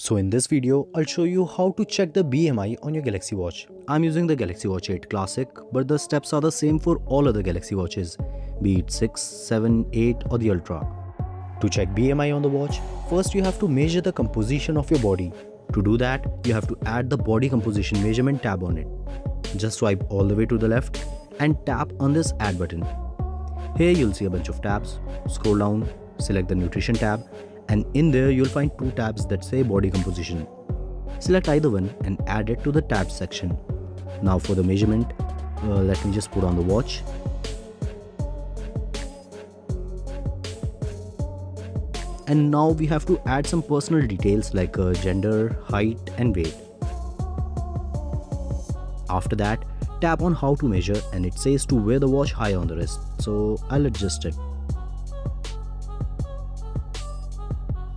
So in this video, I'll show you how to check the BMI on your Galaxy Watch. I'm using the Galaxy Watch 8 Classic, but the steps are the same for all other Galaxy Watches, be it 6, 7, 8 or the Ultra. To check BMI on the watch, first you have to measure the composition of your body. To do that, you have to add the body composition measurement tab on it. Just swipe all the way to the left and tap on this add button. Here you'll see a bunch of tabs. Scroll down, select the nutrition tab, and in there you'll find two tabs that say body composition. Select either one and add it to the tabs section. Now for the measurement, let me just put on the watch. And now we have to add some personal details like gender, height and weight. After that, tap on how to measure and it says to wear the watch high on the wrist, so I'll adjust it.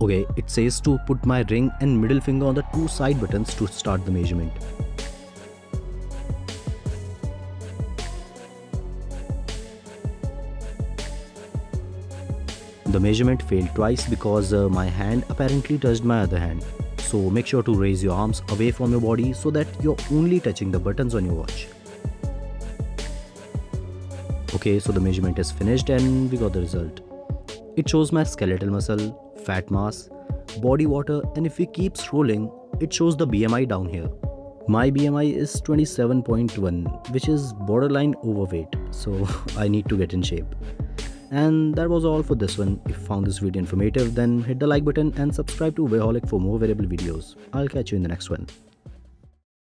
Okay, it says to put my ring and middle finger on the two side buttons to start the measurement. The measurement failed twice because my hand apparently touched my other hand. So make sure to raise your arms away from your body so that you're only touching the buttons on your watch. Okay, so the measurement is finished and we got the result. It shows my skeletal muscle, fat mass, body water, and if we keep scrolling, it shows the BMI down here. My BMI is 27.1, which is borderline overweight, so I need to get in shape. And that was all for this one. If you found this video informative, then hit the like button and subscribe to Wearholic for more wearable videos. I'll catch you in the next one.